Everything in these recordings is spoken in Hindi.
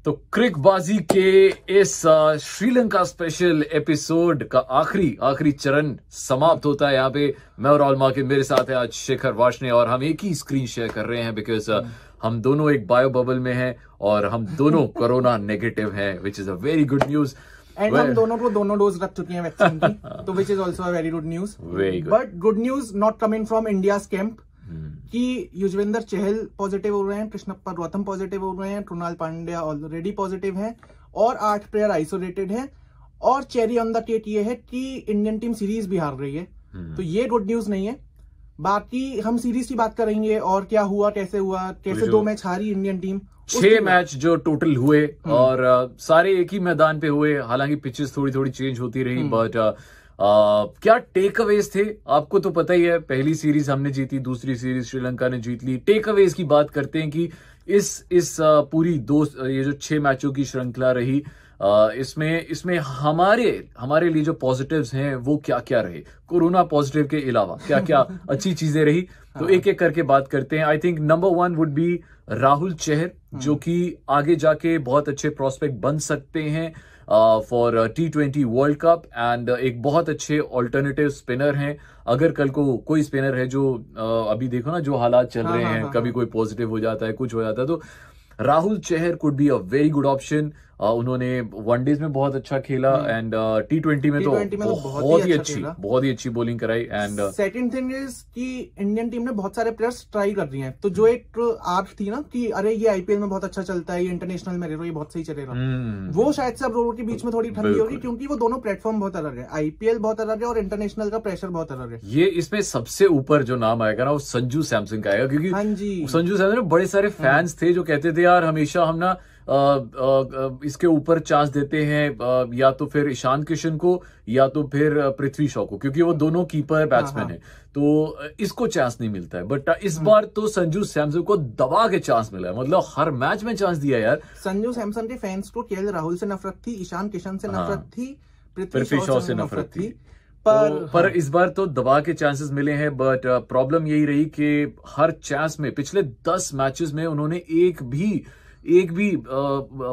तो क्रिकबाजी के इस श्रीलंका स्पेशल एपिसोड का आखिरी चरण समाप्त होता है। यहाँ पे मैं और ऑलमा के मेरे साथ है आज शेखर वाशने और हम एक ही स्क्रीन शेयर कर रहे हैं बिकॉज हम दोनों एक बायो बबल में हैं और हम दोनों कोरोना नेगेटिव हैं, विच is a very good news. And हम दोनों को दोनों डोज रख चुके हैं वैक्सीन की, तो which is also a very good news. But good news not coming from India's camp कि युजवेंद्र चहल पॉजिटिव हो रहे हैं, कृष्णप्पा गौतम पॉजिटिव हो रहे हैं, कृणाल पांड्या ऑलरेडी पॉजिटिव है और 8 प्लेयर आइसोलेटेड है। और चेरी ऑन द केक ये है कि इंडियन टीम सीरीज भी हार रही है, तो ये गुड न्यूज नहीं है। बाकी हम सीरीज की बात करेंगे और क्या हुआ, कैसे 2 मैच हारी इंडियन टीम। 6 मैच जो टोटल हुए और सारे एक ही मैदान पे हुए, हालांकि पिचेस थोड़ी चेंज होती रही, बट क्या टेक अवेज थे आपको तो पता ही है। पहली सीरीज हमने जीती, दूसरी सीरीज श्रीलंका ने जीत ली। टेक अवेज की बात करते हैं कि इस पूरी ये जो 6 मैचों की श्रृंखला रही, इसमें हमारे लिए जो पॉजिटिव्स हैं वो क्या क्या रहे, कोरोना पॉजिटिव के अलावा क्या क्या अच्छी चीजें रही, तो एक एक करके बात करते हैं। I think number 1 would be Rahul Chahar, जो कि आगे जाके बहुत अच्छे प्रोस्पेक्ट बन सकते हैं for T20 world cup and एक बहुत अच्छे ऑल्टरनेटिव स्पिनर हैं। अगर कल को कोई स्पिनर है जो अभी देखो ना जो हालात चल रहे हैं, कभी कोई पॉजिटिव हो जाता है, कुछ हो जाता है, तो Rahul Chahar could be a very good option. उन्होंने वनडेज में बहुत अच्छा खेला एंड T20 में तो बहुत ही अच्छी बॉलिंग कराई। एंड सेकंड थिंग इज कि इंडियन टीम ने बहुत सारे प्लेयर्स ट्राई कर दिए हैं, तो जो एक आर्ट थी ना कि अरे ये आईपीएल में बहुत अच्छा चलता है, ये इंटरनेशनल में ये बहुत सही चलेगा, वो शायद से अब दोनों के बीच में थोड़ी ठंडी होगी, क्योंकि वो दोनों प्लेटफॉर्म बहुत अलग है। आईपीएल बहुत अलग है और इंटरनेशनल का प्रेशर बहुत अलग है। ये इसमें सबसे ऊपर जो नाम आएगा ना वो संजू सैमसन का आएगा, क्योंकि संजू सैमसन में बड़े सारे फैंस थे जो कहते थे यार हमेशा हम ना इसके ऊपर चांस देते हैं या तो फिर ईशान किशन को या तो फिर पृथ्वी शॉ को, क्योंकि वो दोनों कीपर बैट्समैन हैं, तो इसको चांस नहीं मिलता है। बट इस बार तो संजू सैमसन को दबा के चांस मिला है, मतलब हर मैच में चांस दिया यार। संजू सैमसन के फैंस को केएल राहुल से नफरत थी, ईशान किशन से नफरत थी, पृथ्वी शॉ से नफरत थी, पर इस बार तो दबा के चांसेस मिले हैं। बट प्रॉब्लम यही रही कि हर चांस में पिछले 10 मैचेस में उन्होंने एक भी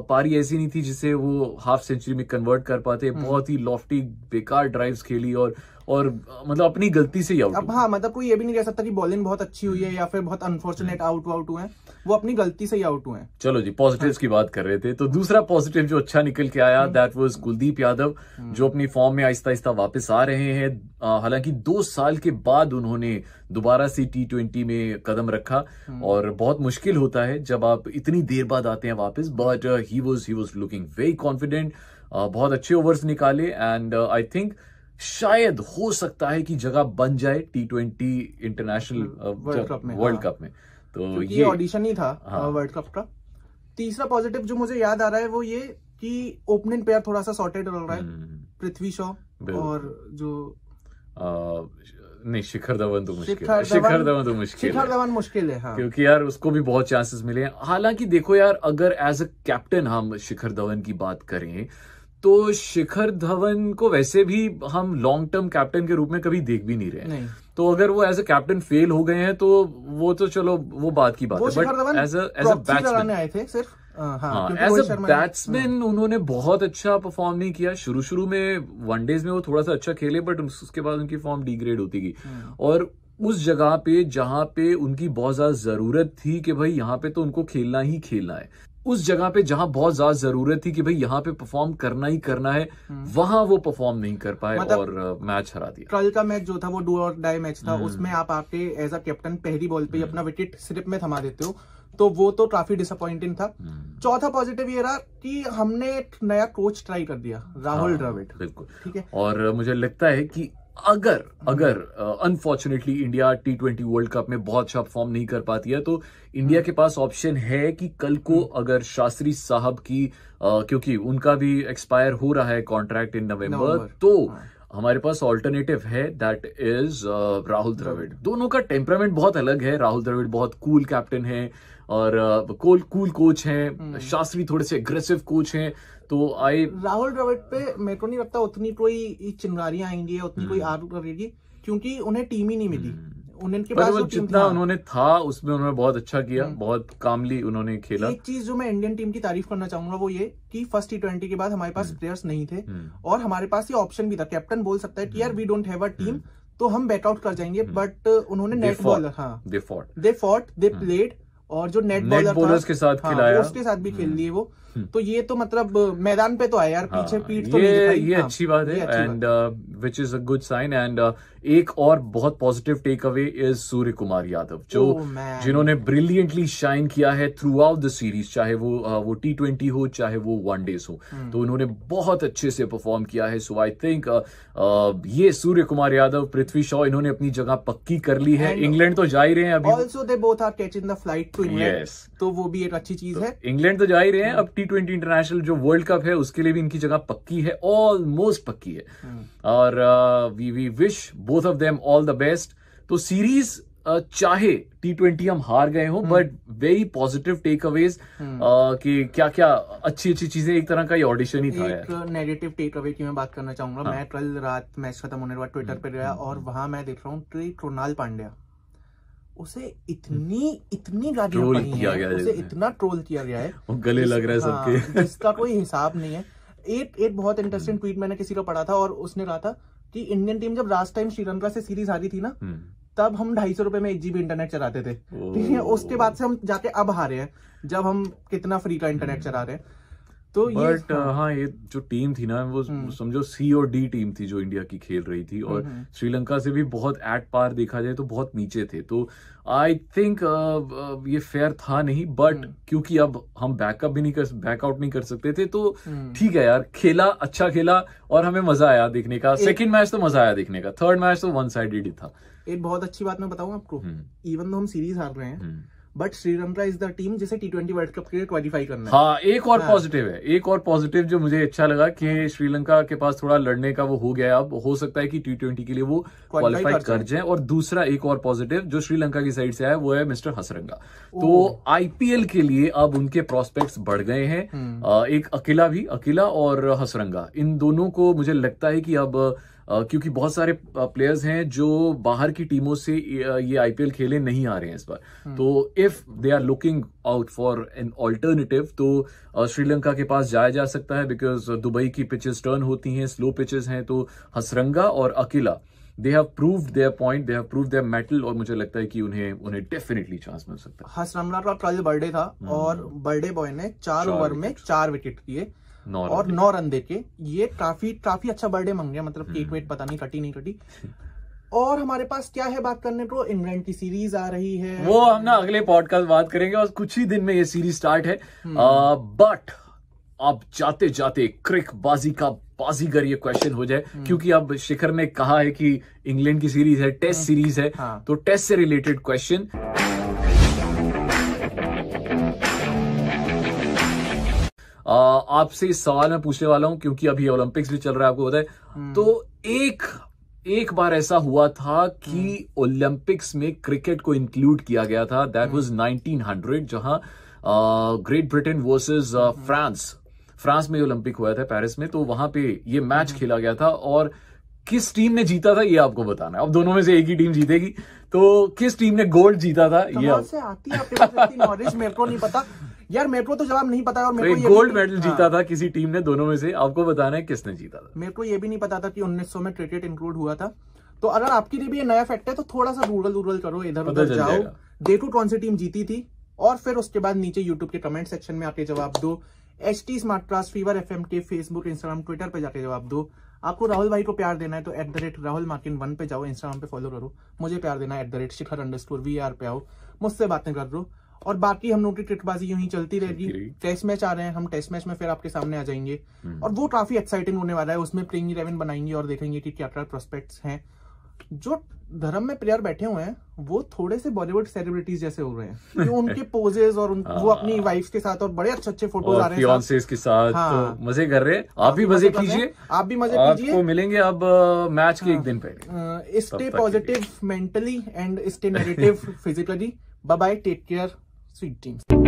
पारी ऐसी नहीं थी जिसे वो हाफ सेंचुरी में कन्वर्ट कर पाते। बहुत ही लॉफ्टी बेकार ड्राइव्स खेली और मतलब अपनी गलती से ही आउट। अब हाँ, मतलब कोई ये भी नहीं कह सकता कि बॉलिंग बहुत अच्छी हुई है या फिर बहुत अनफॉर्चुनेट आउट हुए हैं, वो अपनी गलती से ही आउट हुए हैं। चलो जी, पॉजिटिव्स की बात कर रहे थे, तो दूसरा पॉजिटिव जो अच्छा निकल के आया दैट वाज कुलदीप यादव, जो अपनी फॉर्म में आहिस्ता आहिस्ता वापस आ रहे हैं। हालांकि 2 साल के बाद उन्होंने दोबारा से T20 में कदम रखा और बहुत मुश्किल होता है जब आप इतनी देर बाद आते हैं वापस, but he was looking very confident. बहुत अच्छे ओवर्स निकाले एंड आई थिंक शायद हो सकता है कि जगह बन जाए T20 इंटरनेशनल वर्ल्ड कप में। तो ये ऑडिशन ही था वर्ल्ड कप का। तीसरा पॉजिटिव जो मुझे याद आ रहा है वो ये कि ओपनिंग पेयर थोड़ा सा सॉर्टेड लग रहा है, पृथ्वी शॉ और जो नहीं शिखर धवन तो मुश्किल है हाँ। क्योंकि यार उसको भी बहुत चांसेस मिले हैं। हालांकि देखो यार, अगर एज अ कैप्टन हम शिखर धवन की बात करें तो शिखर धवन को वैसे भी हम लॉन्ग टर्म कैप्टन के रूप में कभी देख भी नहीं रहे हैं, तो अगर वो एज अ कैप्टन फेल हो गए हैं तो वो तो चलो वो बात की बात है, बट एज अ बैट्समैन आए थे सिर्फ एज अ बैट्समैन उन्होंने बहुत अच्छा परफॉर्म नहीं किया। शुरू में वनडेज में वो थोड़ा सा अच्छा खेले, बट उसके बाद उनकी फॉर्म डिग्रेड होती गई और उस जगह पे जहां पे उनकी बहुत ज्यादा जरूरत थी कि भाई यहाँ पे तो उनको खेलना ही खेलना है, उस जगह पे जहां बहुत ज्यादा जरूरत थी कि भाई यहाँ पे परफॉर्म करना ही करना है, वहां वो परफॉर्म नहीं कर पाए और मैच हरा दिया। कल का मैच जो था वो डू और डाई मैच था, उसमें आप आके एज अ कैप्टन पहली बॉल पे अपना विकेट स्लिप में थमा देते हो, तो वो तो काफी डिसअपॉइंटिंग था। चौथा पॉजिटिव ये रहा कि हमने एक नया कोच ट्राई कर दिया, राहुल द्रविड़। बिल्कुल ठीक है, और मुझे लगता है कि अगर unfortunately India T20 world cup में बहुत अच्छा परफॉर्म नहीं कर पाती है, तो इंडिया के पास ऑप्शन है कि कल को अगर शास्त्री साहब की क्योंकि उनका भी एक्सपायर हो रहा है कॉन्ट्रैक्ट इन नवंबर, तो हमारे पास ऑल्टरनेटिव है दैट इज राहुल द्रविड़। दोनों का टेम्परामेंट बहुत अलग है। राहुल द्रविड़ बहुत कूल कैप्टन है और कूल कोच हैं, शास्त्री थोड़े से एग्रेसिव कोच हैं, तो राहुल द्रविड़ पे मेरे को नहीं लगता उतनी कोई चिंगारियां आएंगी, उतनी कोई आग लगेगी, क्योंकि उन्हें टीम ही नहीं मिली। उनके पर पास वो जो टीम जितना उन्होंने था उसमें उन्होंने बहुत अच्छा किया, बहुत कामली उन्होंने खेला। एक चीज जो मैं इंडियन टीम की तारीफ करना चाहूंगा वो ये कि फर्स्ट T20 के बाद हमारे पास प्लेयर्स नहीं थे और हमारे पास ये ऑप्शन भी था, कैप्टन बोल सकता है कि यार we don't have a team तो हम बैकआउट कर जाएंगे, बट उन्होंने net bowler they fought they played और जो नेट बॉलर्स के साथ खिलाया, उसके साथ भी खेल लिए वो। तो ये तो मतलब मैदान पे तो आए यार, पीछे पीठ तो नहीं दिखाई। ये अच्छी बात है and which is a good sign. And एक और बहुत positive takeaway is Surya Kumar Yadav, जो जिन्होंने ब्रिलियंटली शाइन किया है थ्रू आउट द सीरीज, चाहे वो T20 हो चाहे वो वनडेज हो, तो उन्होंने बहुत अच्छे से परफॉर्म किया है। सो आई थिंक ये सूर्य कुमार यादव, पृथ्वी शॉ, इन्होंने अपनी जगह पक्की कर ली है। इंग्लैंड तो जा ही रहे हैं अभी, also they both are catching the flight to England, तो वो भी एक अच्छी चीज है। इंग्लैंड तो जा ही रहे हैं, अब T20 इंटरनेशनल जो वर्ल्ड कप है उसके लिए भी इनकी जगह पक्की है, ऑलमोस्ट पक्की है। और we wish both of them all the best. तो सीरीज चाहे T20 हम हार गए हो, but very positive takeaways कि क्या क्या अच्छी अच्छी चीजें, एक तरह का ये ऑडिशन ही था। एक नेगेटिव टेक अवे की मैं बात करना चाहूंगा। मैं कल रात मैच खत्म होने के बाद ट्विटर पे गया और वहां मैं देख रहा हूँ कि कृणाल पांड्या, उसे इतनी गालियां पड़ी हैं, उसे इतना ट्रोल किया गया है, गले लग रहा है सबके, जिसका कोई हिसाब नहीं है। एक बहुत इंटरेस्टिंग ट्वीट मैंने किसी का पढ़ा था और उसने कहा था कि इंडियन टीम जब लास्ट टाइम श्रीलंका से सीरीज हारी थी ना, तब हम 250 रुपए में 1 GB इंटरनेट चलाते थे, ठीक है। उसके बाद से हम जाके अब हारे हैं, जब हम कितना फ्री का इंटरनेट चला रहे हैं। तो बट हाँ, ये जो टीम थी ना, वो समझो C और D टीम थी जो इंडिया की खेल रही थी, और श्रीलंका से भी बहुत एट पार देखा जाए तो बहुत नीचे थे। तो आई थिंक ये फेयर था नहीं, बट क्योंकि अब हम बैकआउट नहीं कर सकते थे, तो ठीक है यार, खेला, अच्छा खेला और हमें मजा आया देखने का। सेकंड मैच तो मजा आया देखने का, थर्ड मैच तो वन साइडेड ही था। एक बहुत अच्छी बात मैं बताऊं आपको, इवन तो हम सीरीज हार रहे हैं, but Sri Lanka is the team जिसे T20 वर्ल्ड कप के लिए क्वालिफाई करना है। हाँ, एक और पॉजिटिव है, एक और पॉजिटिव जो मुझे अच्छा लगा कि श्रीलंका के पास थोड़ा लड़ने का वो हो गया, अब हो सकता है कि T20 के लिए वो क्वालिफाई कर जाए। और दूसरा एक और पॉजिटिव जो श्रीलंका की साइड से आया वो है मिस्टर हसरंगा। तो IPL के लिए अब उनके प्रोस्पेक्ट्स बढ़ गए हैं। एक अकेला और हसरंगा, इन दोनों को मुझे लगता है कि अब क्योंकि बहुत सारे प्लेयर्स हैं जो बाहर की टीमों से ये IPL खेले नहीं आ रहे हैं इस बार, तो if they are looking out for an alternative, तो श्रीलंका के पास जाया जा सकता है, बिकॉज दुबई की पिचेस टर्न होती हैं, स्लो पिचेस हैं। तो हसरंगा और Akila, they have proved their point, they have proved their mettle, और मुझे लगता है कि उन्हें डेफिनेटली चांस मिल सकता है। हसरंगा का कल बर्थडे था और बर्थडे बॉय ने 4 ओवर में 4 विकेट किए और 9 रन देके, ये काफी अच्छा बर्थडे मांग गया, मतलब केक वेट पता नहीं कटी नहीं कटी। और हमारे पास क्या है बात करने को, इंग्लैंड की सीरीज आ रही है, वो हम ना अगले पॉडकास्ट बात करेंगे, और कुछ ही दिन में ये सीरीज स्टार्ट है। बट अब जाते जाते क्रिक बाजी का बाजीगर ये क्वेश्चन हो जाए, क्योंकि अब शिखर ने कहा है कि इंग्लैंड की सीरीज है, टेस्ट सीरीज है, तो टेस्ट से रिलेटेड क्वेश्चन। आपसे इस सवाल में पूछने वाला हूं, क्योंकि अभी ओलंपिक्स भी चल रहा है, आपको पता है। तो एक बार ऐसा हुआ था कि ओलंपिक्स में क्रिकेट को इंक्लूड किया गया था, दैट वाज 1900, जहां ग्रेट ब्रिटेन वर्सेस फ्रांस में ओलंपिक हुआ था पेरिस में। तो वहां पे ये मैच खेला गया था, और किस टीम ने जीता था ये आपको बताना है। अब दोनों में से एक ही टीम जीतेगी, तो किस टीम ने गोल्ड जीता था ये से आती है आपके पास इतनी नॉलेज, मेरे को नहीं पता यार, मेरे को तो जवाब नहीं पता। और मेरे को गोल्ड मेडल जीता था किसी टीम ने, दोनों में से आपको बताना है किसने जीता था। मेरे को ये भी नहीं पता था कि 1900 में क्रिकेट इंक्लूड हुआ था। तो अगर आपके लिए भी ये नया फैक्ट है तो थोड़ा सा गूगल करो, इधर उधर जाओ, देखो कौन सी टीम जीती थी, और फिर उसके बाद नीचे यूट्यूब के कमेंट सेक्शन में आके जवाब दो। HT स्मार्टकास्ट फीवर FM के फेसबुक, इंस्टाग्राम, ट्विटर पे जाके जवाब दो। आपको राहुल भाई को प्यार देना है तो @RahulMarkin1 पे जाओ, इंस्टाग्राम पे फॉलो करो। मुझे प्यार देना है @Shikhar_VR पे आओ, मुझसे बातें कर लो। और बाकी हम लोग की ट्रिकबाजी यूं ही चलती रहेगी। टेस्ट मैच आ रहे हैं, हम टेस्ट मैच में फिर आपके सामने आ जाएंगे, और वो काफी एक्साइटिंग होने वाला है। उसमें प्लेइंग 11 बनाएंगे और देखेंगे कि क्या क्या प्रोस्पेक्ट्स हैं। जो धर्म में प्लेयर बैठे हुए हैं वो थोड़े से बॉलीवुड सेलिब्रिटीज जैसे हो रहे हैं, कि उनके पोजेस और वो अपनी वाइफ्स के साथ और बड़े अच्छे फोटोज आ रहे हैं फियांसेस के साथ। तो मजे कर रहे हैं, आप भी मजे कीजिए, आप भी मजे कीजिए। आपको मिलेंगे अब मैच के एक दिन पहले। Stay positive mentally and stay negative physically. Bye bye, take care, sweet dreams.